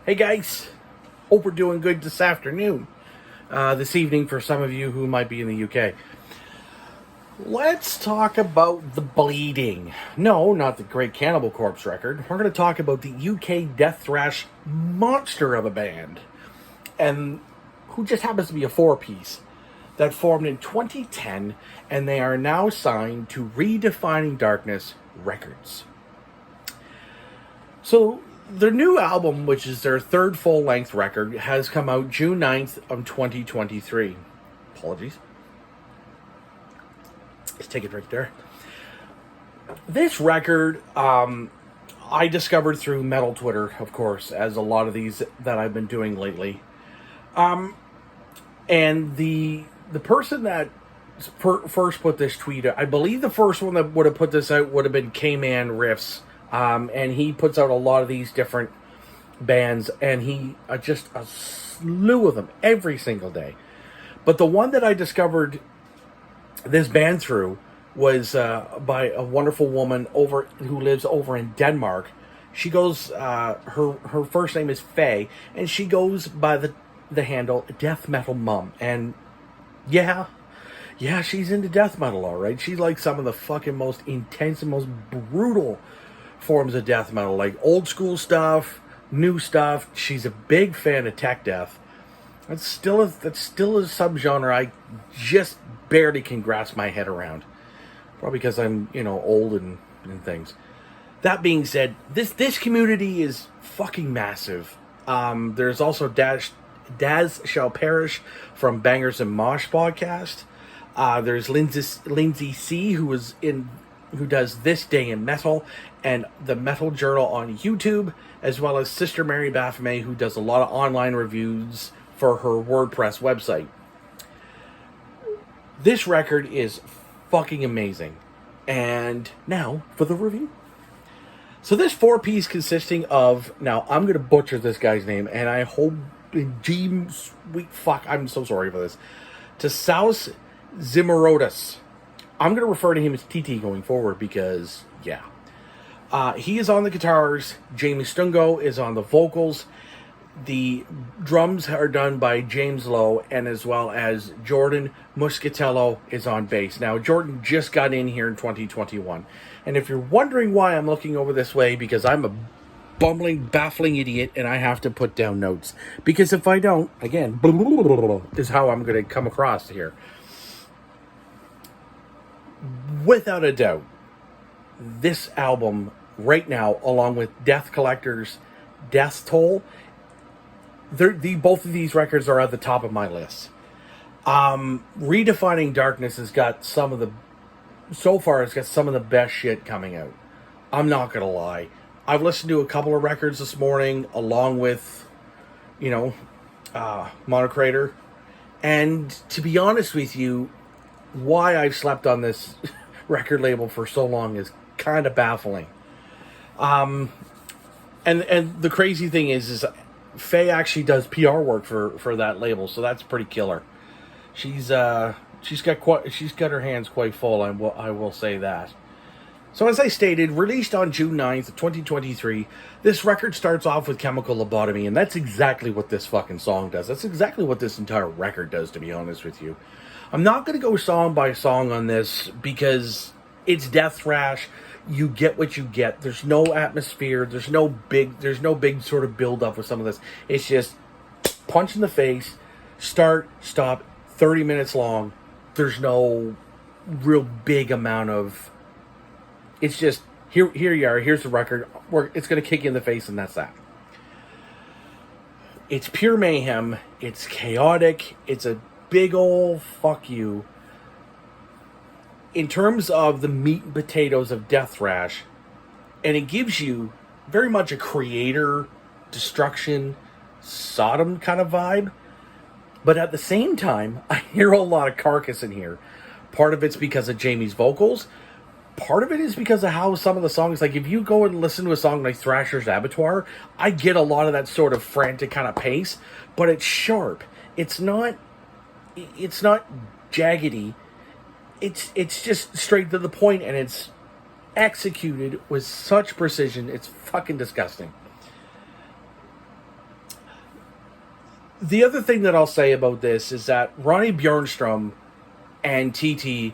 Hey guys, hope we're doing good this afternoon. This evening for some of you who might be in the UK. Let's talk about the Bleeding. No, not the Great Cannibal Corpse record. We're going to talk about the UK death thrash monster of a band. And who just happens to be a four-piece that formed in 2010, and they are now signed to Redefining Darkness Records. So, their new album, which is their third full-length record, has come out June 9th of 2023. Apologies. Let's take a drink there. This record, I discovered through Metal Twitter, of course, as a lot of these that I've been doing lately. And the person that first put this tweet out, I believe the first one that would have put this out would have been K-Man Riffs. And he puts out a lot of these different bands, and he just a slew of them every single day. But the one that I discovered this band through was by a wonderful woman who lives over in Denmark. She goes, her first name is Faye, and she goes by the handle Death Metal Mum. And yeah, she's into death metal, all right. She likes some of the fucking most intense and most brutal forms of death metal, like old school stuff, new stuff. She's a big fan of tech death. That's still a subgenre I just barely can grasp my head around. Probably because I'm, old and things. That being said, this community is fucking massive. There's also Daz Shall Perish from Bangers and Mosh podcast. There's Lindsay C, who does This Day in Metal and the Metal Journal on YouTube, as well as Sister Mary Baphomet, who does a lot of online reviews for her WordPress website. This record is fucking amazing. And now for the review. So this four-piece consisting of, now I'm going to butcher this guy's name, and I hope sweet fuck, I'm so sorry for this, Tasaus Zimmerodis. I'm going to refer to him as TT going forward because, yeah. He is on the guitars. Jamie Stungo is on the vocals. The drums are done by James Lowe, and as well as Jordan Muscatello is on bass. Now, Jordan just got in here in 2021. And if you're wondering why I'm looking over this way, because I'm a bumbling, baffling idiot, and I have to put down notes. Because if I don't, again, is how I'm going to come across here. Without a doubt, this album right now, along with Death Collector's Death Toll, both of these records are at the top of my list. Redefining Darkness it's got some of the best shit coming out. I'm not gonna lie. I've listened to a couple of records this morning, along with, Monokrator. And to be honest with you, why I've slept on this record label for so long is kind of baffling. And the crazy thing is Faye actually does PR work for that label, so that's pretty killer. She's got her hands quite full. I will say that. So as I stated, released on June 9th, 2023, this record starts off with Chemical Lobotomy, and that's exactly what this fucking song does. That's exactly what this entire record does, to be honest with you. I'm not going to go song by song on this because it's death thrash. You get what you get. There's no atmosphere. There's no big sort of build up with some of this. It's just punch in the face, start, stop, 30 minutes long. There's no real big amount of. It's just here you are. Here's the record. It's going to kick you in the face, and that's that. It's pure mayhem. It's chaotic. It's a big old fuck you. In terms of the meat and potatoes of death thrash, and it gives you very much a creator, destruction, Sodom kind of vibe. But at the same time, I hear a lot of Carcass in here. Part of it's because of Jamie's vocals. Part of it is because of how some of the songs, like if you go and listen to a song like Thrasher's Abattoir, I get a lot of that sort of frantic kind of pace, but it's sharp. It's not jaggedy. It's just straight to the point, and it's executed with such precision. It's fucking disgusting. The other thing that I'll say about this is that Ronnie Bjornstrom and TT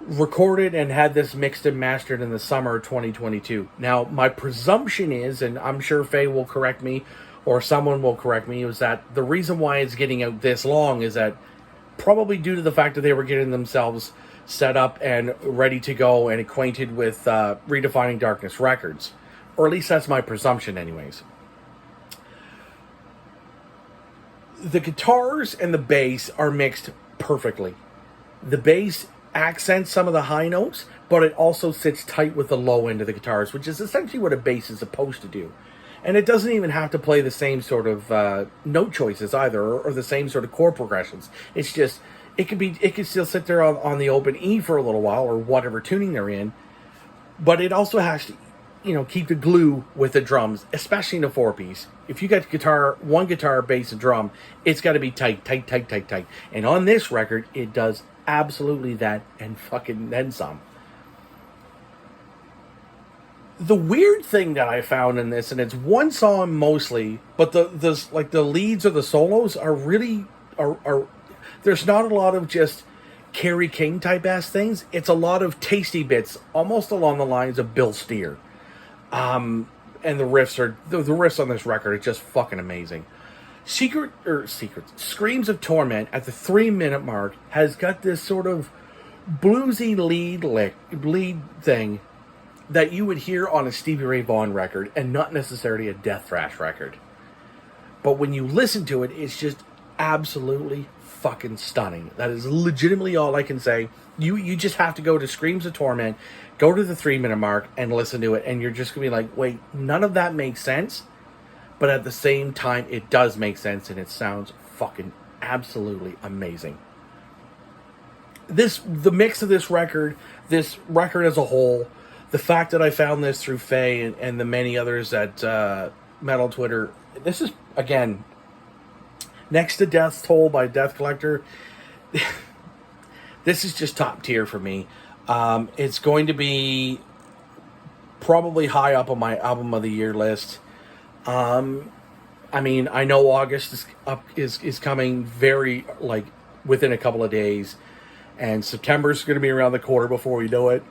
recorded and had this mixed and mastered in the summer of 2022. Now, my presumption is, and I'm sure Faye will correct me, or someone will correct me, is that the reason why it's getting out this long is that probably due to the fact that they were getting themselves set up and ready to go and acquainted with Redefining Darkness Records. Or at least that's my presumption anyways. The guitars and the bass are mixed perfectly. The bass accents some of the high notes, but it also sits tight with the low end of the guitars, which is essentially what a bass is supposed to do. And it doesn't even have to play the same sort of note choices either, or the same sort of chord progressions. It's just, it can still sit there on the open E for a little while, or whatever tuning they're in, but it also has to, keep the glue with the drums, especially in a 4-piece. If you got one guitar, bass, and drum, it's got to be tight. And on this record, it does absolutely that, and fucking then some. The weird thing that I found in this, and it's one song mostly, but the leads or the solos are really are there's not a lot of just Kerry King type ass things. It's a lot of tasty bits, almost along the lines of Bill Steer. And the riffs on this record are just fucking amazing. Screams of Torment at the 3-minute mark has got this sort of bluesy lead thing that you would hear on a Stevie Ray Vaughan record and not necessarily a death thrash record. But when you listen to it, it's just absolutely fucking stunning. That is legitimately all I can say. You just have to go to Screams of Torment, go to the 3-minute mark, and listen to it, and you're just going to be like, wait, none of that makes sense, but at the same time, it does make sense, and it sounds fucking absolutely amazing. The mix of this record as a whole, the fact that I found this through Faye and the many others at Metal Twitter, this is, again, next to Death's Toll by Death Collector, this is just top tier for me. It's going to be probably high up on my album of the year list. I mean, I know August is coming very, within a couple of days, and September's going to be around the corner before we know it.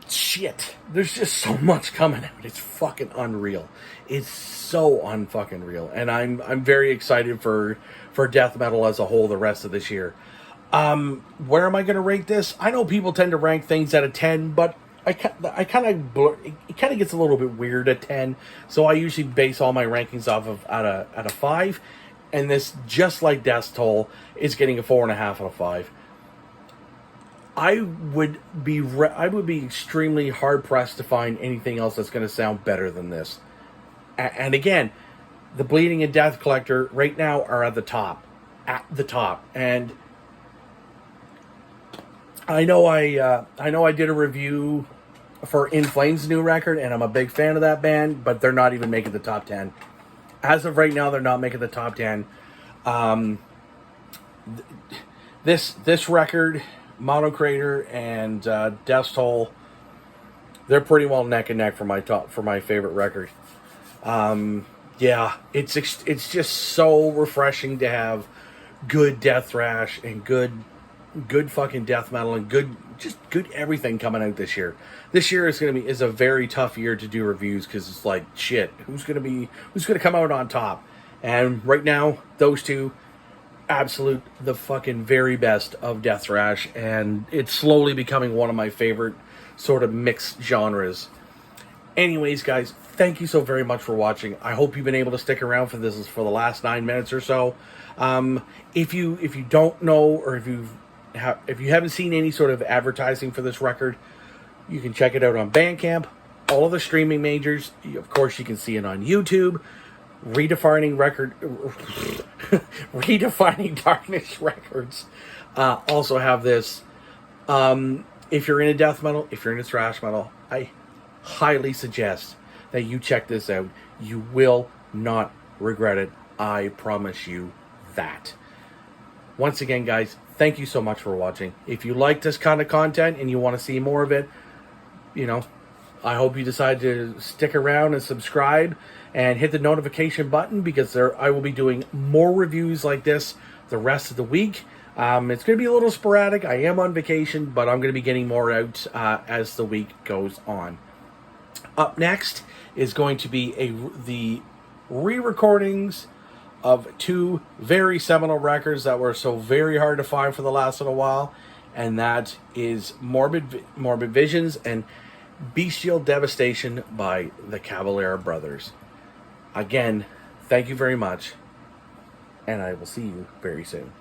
Shit, there's just so much coming out. It's fucking unreal. It's so unfucking real, and I'm very excited for death metal as a whole the rest of this year. Where am I going to rate this? I know people tend to rank things at a 10, but it kind of gets a little bit weird at 10. So I usually base all my rankings off of at a 5, and this, just like Death's Toll, is getting a 4.5 out of 5. I would be extremely hard pressed to find anything else that's going to sound better than this. And again, the Bleeding and Death Collector right now are at the top, and I know I did a review for In Flames' new record, and I'm a big fan of that band, but they're not even making the top 10. As of right now, they're not making the top 10. This record, Monokrator and Death's Toll, they're pretty well neck and neck for my favorite record. Yeah, it's just so refreshing to have good death thrash and good fucking death metal and good everything coming out this year. This year is a very tough year to do reviews, because it's like, shit, who's gonna come out on top? And right now, those two, the fucking very best of death thrash, and it's slowly becoming one of my favorite sort of mixed genres. Anyways, guys, thank you so very much for watching. I hope you've been able to stick around for the last 9 minutes or so. If you don't know, or if you haven't seen any sort of advertising for this record, you can check it out on Bandcamp, all of the streaming majors. Of course, you can see it on YouTube. Redefining Darkness Records also have this. If you're into death metal, if you're into thrash metal, I highly suggest that you check this out. You will not regret it. I promise you that. Once again, guys, thank you so much for watching. If you like this kind of content and you want to see more of it, I hope you decide to stick around and subscribe and hit the notification button, because I will be doing more reviews like this the rest of the week. It's going to be a little sporadic. I am on vacation, but I'm going to be getting more out as the week goes on. Up next is going to be the re-recordings of two very seminal records that were so very hard to find for the last little while, and that is Morbid Visions and Bestial Devastation by the Cavalera Brothers. Again, thank you very much, and I will see you very soon.